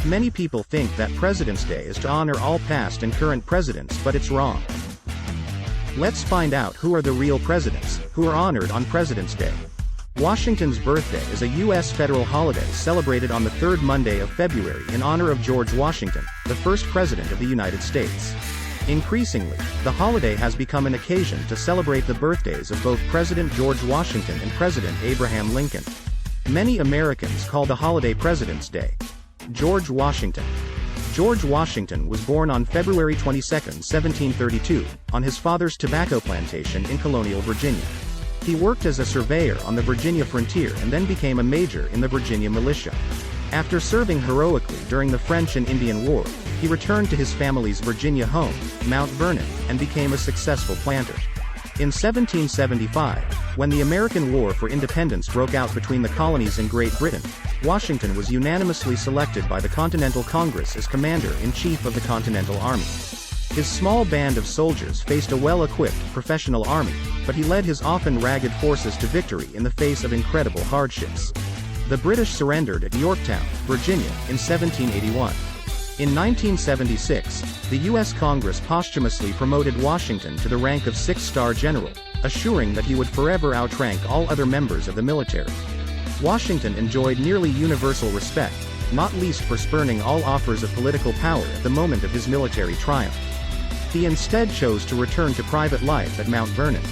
Many people think that President's Day is to honor all past and current presidents, but it's wrong. Let's find out who are the real presidents, who are honored on President's Day. Washington's birthday is a U.S. federal holiday celebrated on the third Monday of February in honor of George Washington, the first President of the United States. Increasingly, the holiday has become an occasion to celebrate the birthdays of both President George Washington and President Abraham Lincoln. Many Americans call the holiday President's Day. George Washington. George Washington was born on February 22, 1732, on his father's tobacco plantation in colonial Virginia. He worked as a surveyor on the Virginia frontier and then became a major in the Virginia militia. After serving heroically during the French and Indian War, he returned to his family's Virginia home, Mount Vernon, and became a successful planter. In 1775, when the American War for Independence broke out between the colonies and Great Britain, Washington was unanimously selected by the Continental Congress as Commander-in-Chief of the Continental Army. His small band of soldiers faced a well-equipped professional army, but he led his often ragged forces to victory in the face of incredible hardships. The British surrendered at Yorktown, Virginia, in 1781. In 1976, the U.S. Congress posthumously promoted Washington to the rank of six-star general, assuring that he would forever outrank all other members of the military. Washington enjoyed nearly universal respect, not least for spurning all offers of political power at the moment of his military triumph. He instead chose to return to private life at Mount Vernon.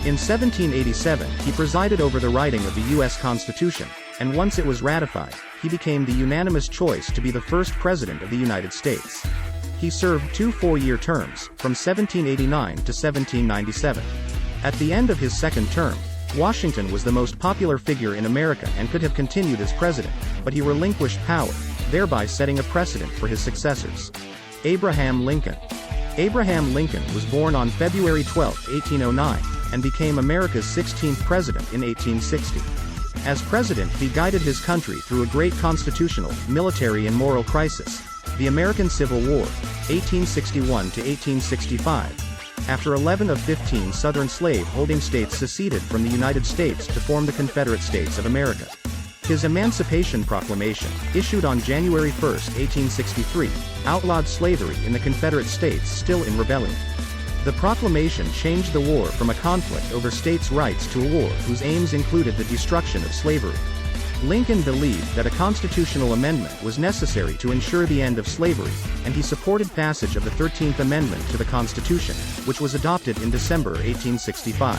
In 1787, he presided over the writing of the U.S. Constitution, and once it was ratified, he became the unanimous choice to be the first President of the United States. He served two four-year terms, from 1789 to 1797. At the end of his second term, Washington was the most popular figure in America and could have continued as president, but he relinquished power, thereby setting a precedent for his successors. Abraham Lincoln. Abraham Lincoln was born on February 12, 1809, and became America's 16th president in 1860. As president, he guided his country through a great constitutional, military and moral crisis, the American Civil War, 1861 to 1865. After 11 of 15 Southern slave-holding states seceded from the United States to form the Confederate States of America. His Emancipation Proclamation, issued on January 1, 1863, outlawed slavery in the Confederate States still in rebellion. The proclamation changed the war from a conflict over states' rights to a war whose aims included the destruction of slavery. Lincoln believed that a constitutional amendment was necessary to ensure the end of slavery, and he supported passage of the 13th Amendment to the Constitution, which was adopted in December 1865.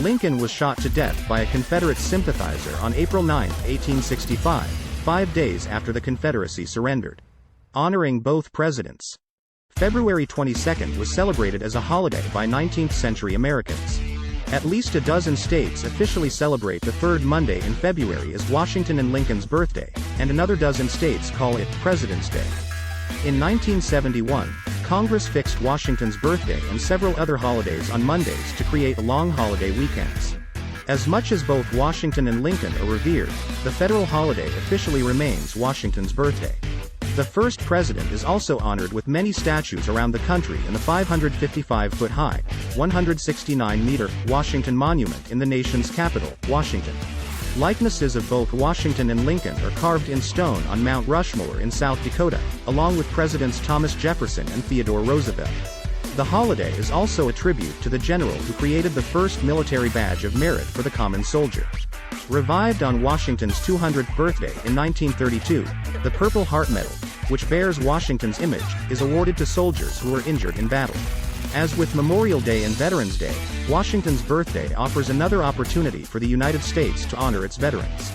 Lincoln was shot to death by a Confederate sympathizer on April 9, 1865, 5 days after the Confederacy surrendered. Honoring both presidents. February 22 was celebrated as a holiday by 19th-century Americans. At least a dozen states officially celebrate the third Monday in February as Washington and Lincoln's birthday, and another dozen states call it President's Day. In 1971, Congress fixed Washington's birthday and several other holidays on Mondays to create long holiday weekends. As much as both Washington and Lincoln are revered, the federal holiday officially remains Washington's birthday. The first president is also honored with many statues around the country in the 555-foot-high, 169-meter, Washington Monument in the nation's capital, Washington. Likenesses of both Washington and Lincoln are carved in stone on Mount Rushmore in South Dakota, along with Presidents Thomas Jefferson and Theodore Roosevelt. The holiday is also a tribute to the general who created the first military badge of merit for the common soldier. Revived on Washington's 200th birthday in 1932, the Purple Heart Medal, which bears Washington's image, is awarded to soldiers who were injured in battle. As with Memorial Day and Veterans Day, Washington's birthday offers another opportunity for the United States to honor its veterans.